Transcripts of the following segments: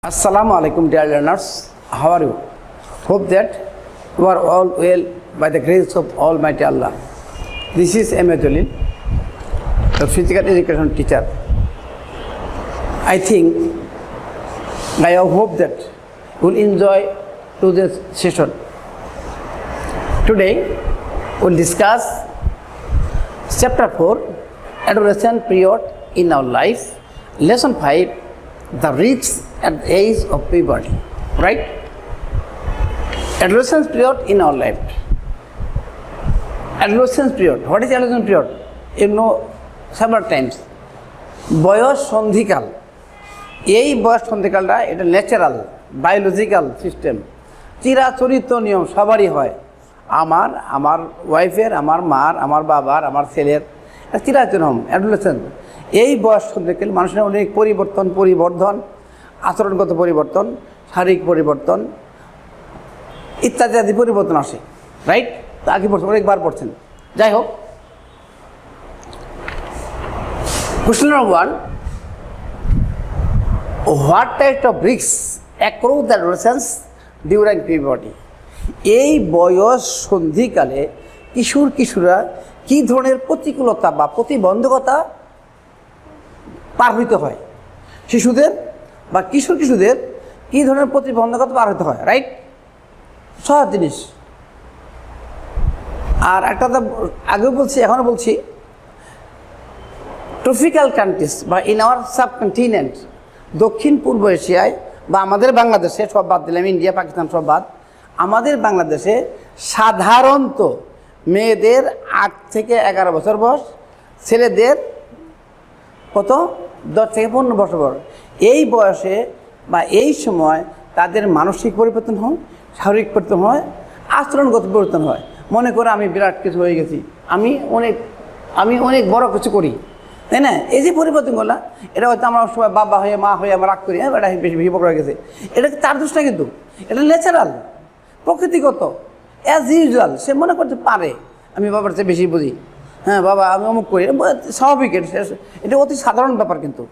Assalamu alaikum, dear learners. How are you? Hope that you are all well by the grace of Almighty Allah. This is M.A. Jalil, the physical education teacher. I hope that you will enjoy today's session. Today, we will discuss Chapter 4, Adolescent Period in Our Life, Lesson 5, the risks at the age of puberty, right? Adolescence period in our life. Adolescence period. What is adolescence period? You know several times. বয়স সন্ধিকাল। এই বয়স সন্ধিকালটা এটা natural biological system, চিরাচরিত নিয়ম সবারই হয়। আমার ওয়াইফের, আমার মার, আমার বাবার, আমার ছেলের চিরাচরিত নিয়ম অ্যাডোলেসেন্স। এই বয়স সন্ধিকাল মানুষের অনেক পরিবর্ধন, আচরণগত পরিবর্তন, শারীরিক পরিবর্তন ইত্যাদি পরিবর্তন আসে, রাইট? তা আগে পড়ছেন, অনেকবার পড়ছেন। যাই হোক, question number 1, what type of risk across the adolescence during puberty? এই বয়স সন্ধিকালে কিশোররা কী ধরনের প্রতিকূলতা বা প্রতিবন্ধকতা পার হইতে হয়? শিশুদের বা কিশোরদের কী ধরনের প্রতিবন্ধকতা পার হতে হয়, রাইট? সহজ জিনিস। আর একটা তো আগেও বলছি, এখনও বলছি, ট্রপিক্যাল কান্ট্রিজ বা ইন আওয়ার সাবকন্টিনেন্ট, দক্ষিণ পূর্ব এশিয়ায় বা আমাদের বাংলাদেশে, সব বাদ দিলাম, ইন্ডিয়া পাকিস্তান সব বাদ, আমাদের বাংলাদেশে সাধারণত মেয়েদের 8 থেকে 11 বছর বয়স, ছেলেদের কত 10 থেকে 15 বছর বয়স। এই বয়সে বা এই সময় তাদের মানসিক পরিবর্তন হয়, শারীরিক পরিবর্তন হয়, আচরণগত পরিবর্তন হয়। মনে করে আমি বিরাট কিছু হয়ে গেছি, আমি অনেক বড় কিছু করি, তাই না? এই যে পরিবর্তনগুলো, এটা হয়তো আমরা সবাই বাবা হয়ে মা হয়ে আমরা রাগ করি, হ্যাঁ এটা বেশি হিপোক্রেট হয়ে গেছে, এটা তার দোষ না, কিন্তু এটা ন্যাচারাল, প্রকৃতিগত, অ্যাজ ইউজুয়াল। সে মনে করতে পারে আমি বাবার চেয়ে বেশি বুঝি, হ্যাঁ বাবা আমি অমুক করি, স্বাভাবিক, এটা অতি সাধারণ ব্যাপার। কিন্তু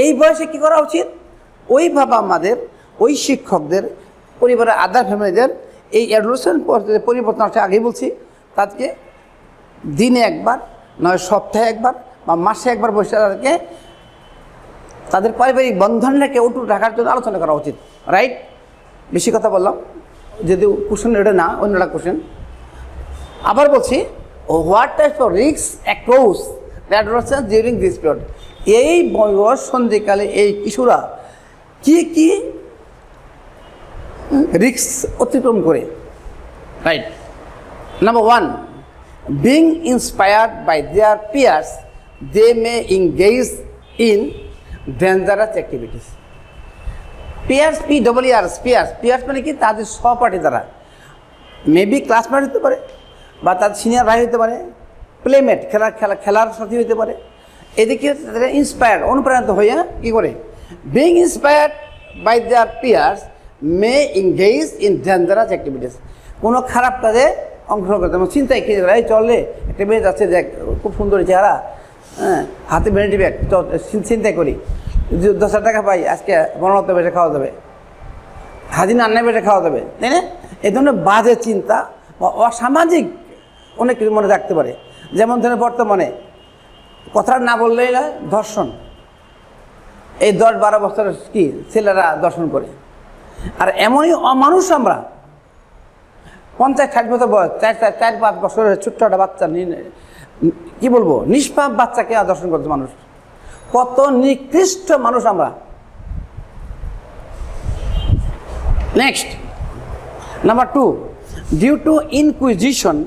এই বয়সে কী করা উচিত? ওই বাবা আমাদের, ওই শিক্ষকদের, পরিবারের আদার ফ্যামিলিদের এই অ্যাডোলেসেন্ট পরিবর্তন আসলে আগেই বলছি, তাদেরকে দিনে একবার, নয় সপ্তাহে একবার বা মাসে একবার বসে তাদেরকে তাদের পারিবারিক বন্ধনটাকে অটুট রাখার জন্য আলোচনা করা উচিত, রাইট? বেশি কথা বললাম, যদিও কোশ্চেন এটা না, অন্যটা কোশ্চেন। আবার বলছি, what type of risk across the adolescence during this period? এই বয়স সন্ধিকালে এই কিশোরা কি রিস্ক অতিক্রম করে, right? Number 1, being inspired by their peers, they may engage in dangerous activities. Peers, peers মানে কি? তাদের সহপাঠী দ্বারা, মেবি ক্লাসমেট হতে পারে বা তাদের সিনিয়র ভাই হতে পারে, প্লেমেট, খেলার সাথী হতে পারে। এদিকে তাদের ইন্সপায়ার্ড, অনুপ্রাণিত হইয়া কী করে? Being inspired by their peers may engage in dangerous activities. কোনো খারাপ কাজে অংশগ্রহণ করতে, যেমন চিন্তায় কি এই চললে একটা মেয়ে যাচ্ছে, দেখ খুব সুন্দর চেহারা, হ্যাঁ হাতে ভ্যানিটি ব্যাগ, চিন্তাই করি 10,000 টাকা পাই, আজকে 15 বেশে খাওয়া যাবে, হাজির রান্না বেশে খাওয়া যাবে, তাই না? এই ধরনের বাজে চিন্তা বা অসামাজিক অনেক কিছু মনে রাখতে পারে। যেমন ধরেন বর্তমানে কথা না বললেই না, ধর্ষণ, এই 10-12 বছরের কি ছেলেরা ধর্ষণ করে। আর এমনই অমানুষ আমরা, 50-60 বছর বয়স, 4-5 বছরের ছোট্ট একটা বাচ্চা, কি বলবো, নিষ্পাপ বাচ্চাকে দর্শন করছে মানুষ। কত নিকৃষ্ট মানুষ আমরা। Next, number 2, due to inquisition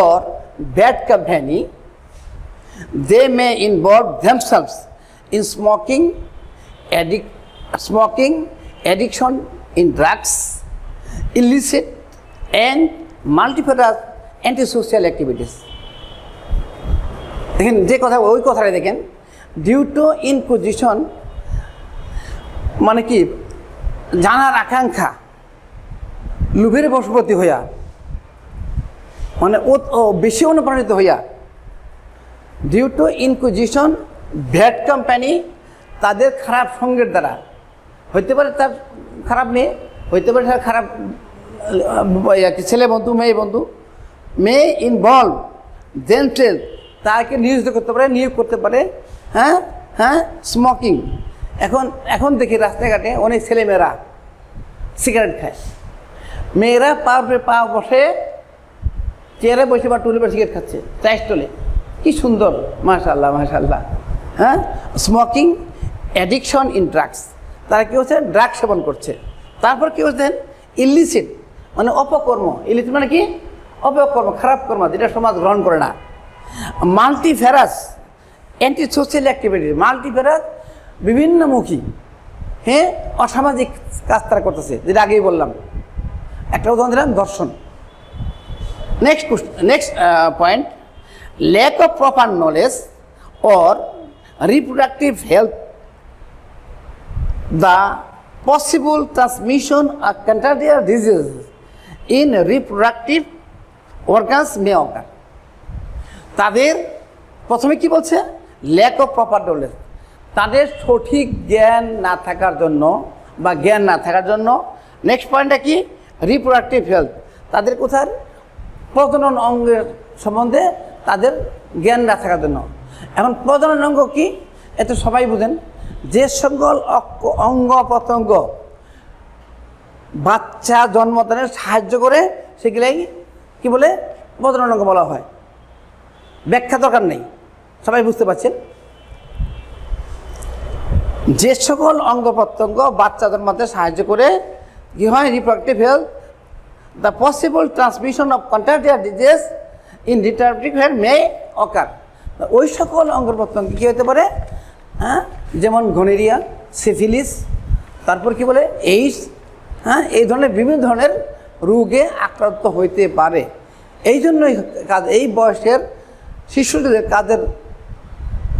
or bad company, they may involve themselves in smoking, addiction in drugs, illicit and multiple antisocial activities. দেখেন যে কথা, ওই কথাটা দেখেন, ডিউ টু ইনকুইজিশন মানে কি? জানার আকাঙ্ক্ষা, লোভের বশবর্তী হইয়া, মানে ও বেশি অনুপ্রাণিত হইয়া, due to inquisition, bad company, তাদের খারাপ সঙ্গের দ্বারা, হইতে পারে তার খারাপ মেয়ে, হইতে পারে তার খারাপ ছেলে বন্ধু, মেয়ে বন্ধু, মেয়ে ইনভলভ জেন্টেল তাকে নিয়োজিত করতে পারে, নিয়োগ করতে পারে। হ্যাঁ হ্যাঁ, স্মোকিং। এখন দেখি রাস্তাঘাটে অনেক ছেলেমেয়েরা সিগারেট খায়, মেয়েরা পা বসে চেয়ারে বসে বা টুলে সিগারেট খাচ্ছে চায়ের স্টলে, কি সুন্দর, মাশাআল্লাহ মাশাআল্লাহ। হ্যাঁ, স্মোকিং, অ্যাডিকশন ইন ড্রাগস, তারা কী হচ্ছে, ড্রাগ সেবন করছে। তারপর কী হচ্ছেন, ইলিসিট মানে অপকর্ম। ইলিসিট মানে কি, অপকর্ম, খারাপ কর্ম, যেটা সমাজ গ্রহণ করে না। মাল্টিফেরাস অ্যান্টি সোশ্যাল অ্যাক্টিভিটি, মাল্টিফেরাস বিভিন্নমুখী, হ্যাঁ, অসামাজিক কাজ তারা করতেছে, যেটা আগেই বললাম। একটা উদাহরণ দিলাম, দর্শন। Next point, lack of proper knowledge or reproductive health, the possible transmission of contagious disease in reproductive organs may occur. তাদের প্রথমে কি বলছে, ল্যাক অফ প্রপার নলেজ, তাদের সঠিক জ্ঞান না থাকার জন্য বা জ্ঞান না থাকার জন্য। নেক্সট পয়েন্টটা কি, রিপ্রোডাক্টিভ হেলথ, তাদের কোথার প্রজনন অঙ্গের সম্বন্ধে তাদের জ্ঞান না থাকার জন্য। এখন প্রজনন অঙ্গ কি, এত সবাই বুঝেন, যে সকল অঙ্গ প্রত্যঙ্গ বাচ্চা জন্মদানে সাহায্য করে সেগুলাই কি বলে, প্রজনন অঙ্গ বলা হয়। ব্যাখ্যা দরকার নেই, সবাই বুঝতে পারছেন। যে সকল অঙ্গ প্রত্যঙ্গ বাচ্চা জন্মাতে সাহায্য করে কি হয়, reproductive health, the possible transmission of contagious disease in reproductive health may occur. ওই সকল অঙ্গ প্রত্যঙ্গ কী হতে পারে, হ্যাঁ, যেমন গনোরিয়া, সিফিলিস, তারপর কি বলে, এইডস, হ্যাঁ, এই ধরনের বিভিন্ন ধরনের রোগে আক্রান্ত হইতে পারে। এই জন্যই এই বয়সের শিশুদের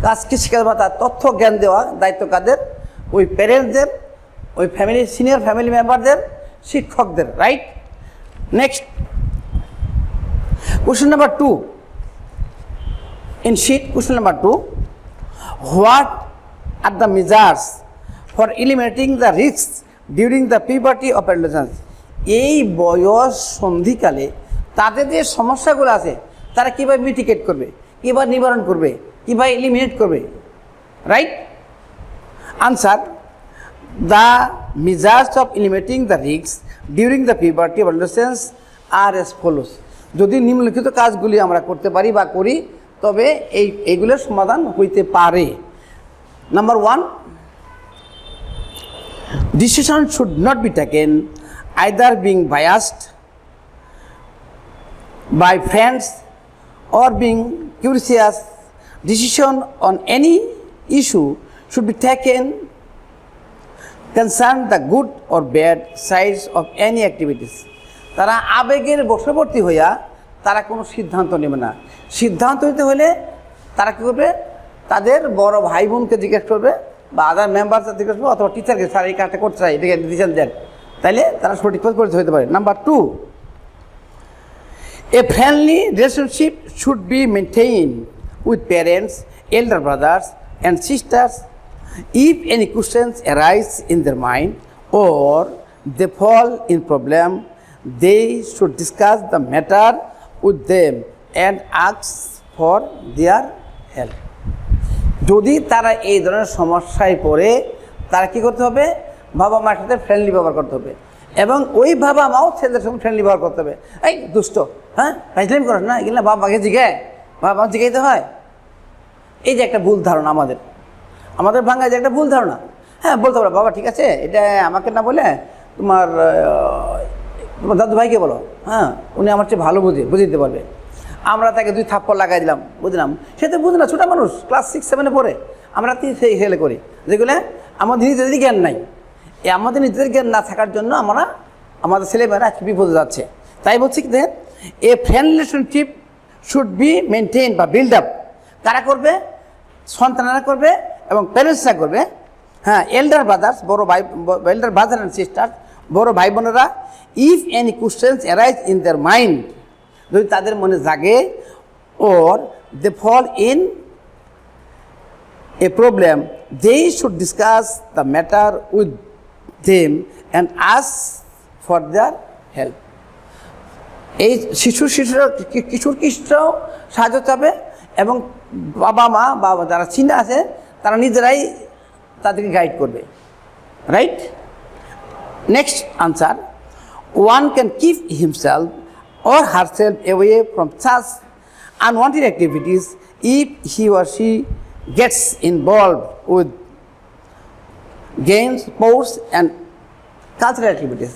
কাজকে শেখাতে বা তার তথ্য জ্ঞান দেওয়া দায়িত্ব কাদের, ওই প্যারেন্টসদের, ওই ফ্যামিলি সিনিয়র ফ্যামিলি মেম্বারদের, শিক্ষকদের, right. Next question number 2 in sheet, question number 2, what are the measures for eliminating the risks during the puberty of adolescence? এই বয়স সন্ধিকালে তাদের যে সমস্যাগুলো আছে তারা কীভাবে মিটিগেট করবে, কীভাবে নিবারণ করবে, কীভাবে এলিমিনেট করবে, right. Answer, the measures of eliminating the risks during the puberty of adolescence are as follows. যদি নিম্নলিখিত কাজগুলি আমরা করতে পারি বা করি তবে এইগুলোর সমাধান হইতে পারে। Number 1, decision should not be taken either being biased by friends or being curious. Decision on any issue should be taken concern the good or bad sides of any activities. তারা আবেগের বশবর্তী হইয়া তারা কোনো সিদ্ধান্ত নেবে না। সিদ্ধান্ত নিতে হলে তারা কী করবে, তাদের বড় ভাই বোনকে জিজ্ঞেস করবে বা আদার মেম্বারকে জিজ্ঞেস করবে অথবা টিচারকে, স্যার এই কাজটা করতে চাই, এটাকে ডিসিশন দেন, তাইলে তারা সঠিকভাবে পরিচিত হতে পারে। Number 2, a friendly relationship should be maintained with parents, elder brothers and sisters. If any questions arise in their mind or they fall in problem, they should discuss the matter with them and ask for their help. যদি তারা এই ধরনের সমস্যায় পড়ে তারা কী করতে হবে, বাবা মার সাথে ফ্রেন্ডলি ব্যবহার করতে হবে এবং ওই বাবা মাও ছেলেদের সঙ্গে ফ্রেন্ডলি ব্যবহার করতে হবে। এই দুষ্ট, হ্যাঁ ফাইজলাম করেন না, এগুলো বাবাকে জিজ্ঞায়, বাবা জিজ্ঞাইতে হয়। এই যে একটা ভুল ধারণা আমাদের বাংলায় যে একটা ভুল ধারণা, হ্যাঁ বলতে পারো বাবা ঠিক আছে, এটা আমাকে না বলে তোমার দাদু ভাইকে বলো, হ্যাঁ উনি আমার চেয়ে ভালো বুঝিয়ে দিতে পারবে। আমরা তাকে 2 থাপ্পড় লাগাই দিলাম, বুঝলাম, সে তো বুঝে না, ছোটো মানুষ, ক্লাস 6-7 পড়ে। আমরা সেই খেলে করি যেগুলো আমাদের নিজেদের জ্ঞান নাই। আমাদের নিজেদের জ্ঞান না থাকার জন্য আমাদের ছেলেমেয়েরা বিপদে যাচ্ছে। তাই বলছি কি, দেখেন, a friend relationship should be maintain বা বিল্ড আপ কারা করবে, সন্তানেরা করবে এবং প্যারেন্টসরা করবে। হ্যাঁ, এল্ডার brothers, elder brother and sister, বড় ভাই বোনেরা। If any questions arise in their mind, যদি তাদের মনে জাগে, or they fall in a problem, they should discuss the matter with them and ask for their help. এই শিশুরা কিশোররাও সাহায্য চাবে এবং বাবা মা বা যারা চিন্তা আছে তারা নিজেরাই তাদেরকে গাইড করবে, right? Next answer, one can keep himself or herself away from such unwanted activities if he or she gets involved with games, sports and cultural activities.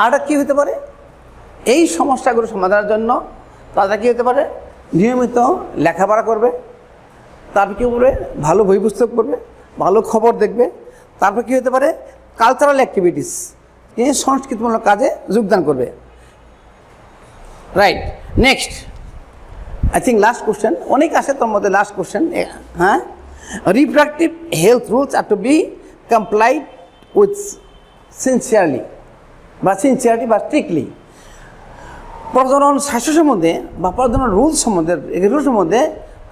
আর কি হতে পারে? এই সমস্যাগুলো সমাধানের জন্য তারা কী হতে পারে? নিয়মিত লেখাপড়া করবে, তারপর কী করবে? ভালো বই পুস্তক পড়বে, ভালো খবর দেখবে, তারপর কী হতে পারে? কালচারাল অ্যাক্টিভিটিস, সংস্কৃতিমূলক কাজে যোগদান করবে, right? Next I think last question, অনেক আসে তোর মধ্যে লাস্ট কোশ্চেন, হ্যাঁ, reproductive health rules are to be complied with sincerely বা স্ট্রিক্টলি। প্রজনন স্বাস্থ্য সম্বন্ধে বা প্রজনন রুলস সম্বন্ধে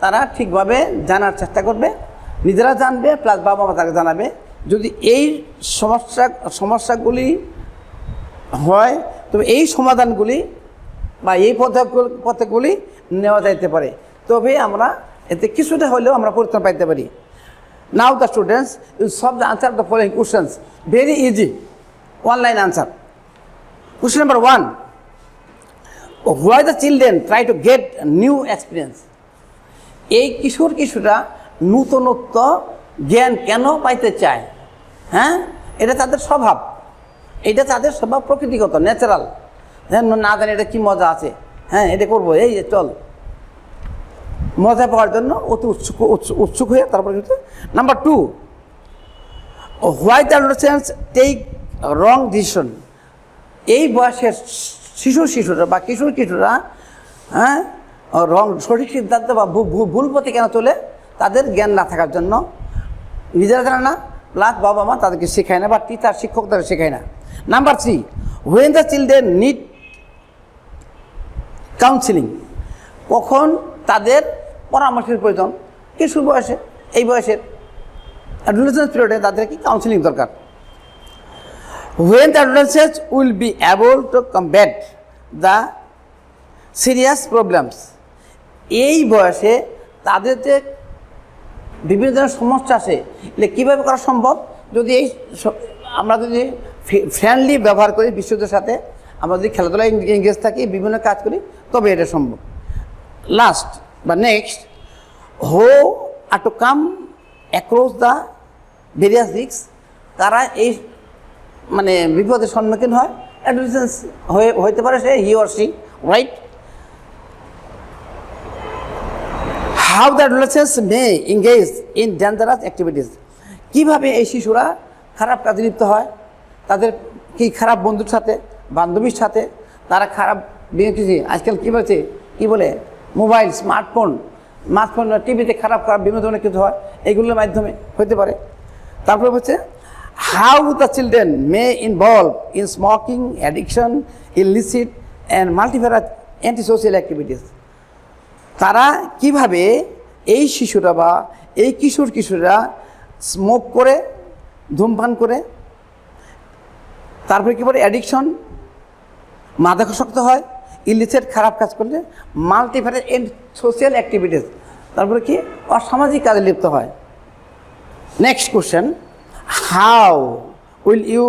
তারা ঠিকভাবে জানার চেষ্টা করবে, নিজেরা জানবে, প্লাস বাবা মা তাকে জানাবে। যদি এই সমস্যাগুলি হয় তবে এই সমাধানগুলি বা এই পথগুলি নেওয়া যাইতে পারে, তবে আমরা এতে কিছুটা হলেও আমরা পরিত্রাণ পাইতে পারি। Now the students will solve the answer of the following questions, very easy, one line answer. Question number 1, why the children try to get new experience? এই কিশোররা নূতনত্ব জ্ঞান কেন পাইতে চায়? হ্যাঁ, এটা তাদের স্বভাব, প্রকৃতিগত, ন্যাচারাল। হ্যাঁ, না জানি এটা কী মজা আছে, হ্যাঁ এটা করবো, এই যে চল, মজা পাওয়ার জন্য অতি উৎসুক হয়ে তারপরে। Number 2, why the adolescents take wrong decision? এই বয়সের শিশুরা বা কিশোররা হ্যাঁ সঠিক সিদ্ধান্ত বা ভুল পথে কেন চলে? তাদের জ্ঞান না থাকার জন্য, নিজেরা জানে না, প্লাস বাবা মা তাদেরকে শেখায় না বা টিচার শিক্ষক তাদের শেখায় না। Number 3, when the children need counselling, কখন তাদের পরামর্শের প্রয়োজন? কিশোর বয়সে, এই বয়সের অ্যাডোলেসেন্স পিরিয়ডে তাদের কি কাউন্সিলিং দরকার? when the adolescents will be able to combat the serious problems, এই বয়সে তাদের যে বিভিন্ন ধরনের সমস্যা আসে, এগুলো কীভাবে করা সম্ভব? যদি আমরা যদি ফ্রেন্ডলি ব্যবহার করি বিশ্বদের সাথে, আমরা যদি খেলাধুলায় এঙ্গেজ থাকি, বিভিন্ন কাজ করি, তবে এটা সম্ভব। লাস্ট বা next, who are to come across the various risk, তারা এই মানে বিপদের সম্মুখীন হয়, অ্যাডোলেসেন্স হইতে পারে সে, he or she, right? How the adolescence may engage in dangerous activities, কীভাবে এই শিশুরা খারাপ কাজে লিপ্ত হয়? তাদের কি খারাপ বন্ধুর সাথে, বান্ধবীর সাথে তারা খারাপ কিছু, আজকাল কী বলছে, কী বলে, মোবাইল, স্মার্টফোন, টিভিতে খারাপ বিভিন্ন ধরনের কিছু হয়, এইগুলোর মাধ্যমে হতে পারে। তারপরে হচ্ছে how the children may involve in smoking, addiction, illicit and multivariate antisocial activities, তারা কিভাবে এই শিশুরা বা এই কিশোররা স্মোক করে, ধূমপান করে, তারপরে কী বলে অ্যাডিকশন, মাদকাসক্ত হয়, ইলিসিট খারাপ কাজ করলে, মাল্টিভ্যারিয়েট এন্ড সোশ্যাল অ্যাক্টিভিটিস, তারপরে কি অসামাজিক কাজে লিপ্ত হয়। Next question, how will you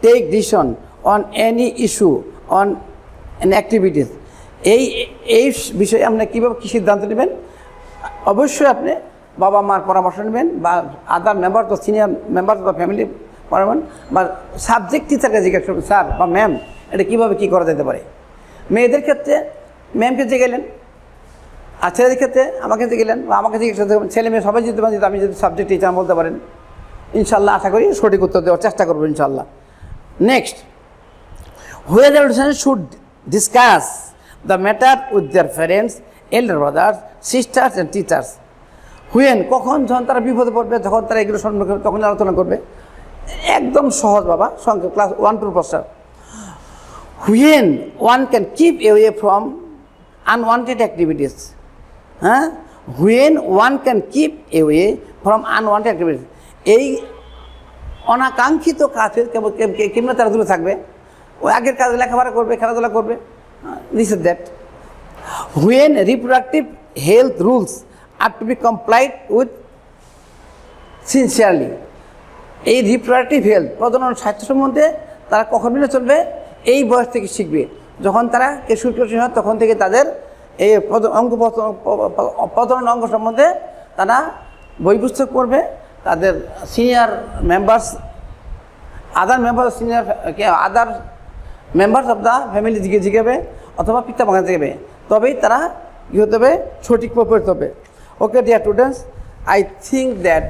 take decision on any issue on an activities? এই বিষয়ে আপনি কীভাবে কী সিদ্ধান্ত নেবেন? অবশ্যই আপনি বাবা মার পরামর্শ নেবেন বা আদার মেম্বার তো সিনিয়র মেম্বার বা ফ্যামিলি পরামর্শ বা সাবজেক্ট টিচারকে জিজ্ঞাসা করবেন, স্যার বা ম্যাম এটা কীভাবে কী করা যেতে পারে? মেয়েদের ক্ষেত্রে ম্যামকে যে গেলেন, আর ছেলেদের ক্ষেত্রে আমাকে যে গেলেন বা আমাকে জিজ্ঞাসা করবেন, ছেলে মেয়ে সবাই যেতে পারেন, যদি আমি যদি সাবজেক্ট টিচার বলতে পারেন, ইনশাল্লাহ আশা করি সঠিক উত্তর দেওয়ার চেষ্টা করবো ইনশাল্লাহ। Next, where the adolescents should discuss the matter with their parents, elder brothers, sisters and teachers. when, কখন, যখন তারা বিপদে পড়বে, যখন তারা এগুলো সম্মুখীন হবে, তখন আলোচনা করবে। একদম সহজ বাবা, সংখ্যা ক্লাস 1-2 প্রশ্ন। when one can keep away from unwanted activities, হ্যাঁ, when one can keep away from unwanted activities, এই অনাকাঙ্ক্ষিত কাজ কেমন তারা দূরে থাকবে, ওই আগের কাজ লেখাপড়া করবে, খেলাধুলা করবে, this is that. When reproductive health rules are to be complied with sincerely, এই রিপ্রোডাক্টিভ হেলথ প্রজনন স্বাস্থ্য সম্বন্ধে তারা কখন মেনে চলবে? এই বয়স থেকে শিখবে। যখন তারা কিশোর হয় তখন থেকে তাদের এই প্রজনন অঙ্গ সম্বন্ধে তারা বই পুস্তক পড়বে, তাদের senior members other members of the family জিজ্ঞাবে অথবা পিতা মাতা জিজ্ঞাবে, তবেই তারা কী হতে হবে? সঠিক পথে হবে। Okay dear students, I think that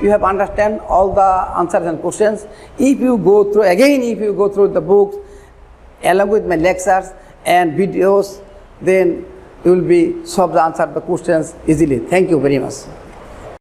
you have understand all the answers and questions. If you go through the books along with my lectures and videos, then you will be solve the answer the questions easily. Thank you very much.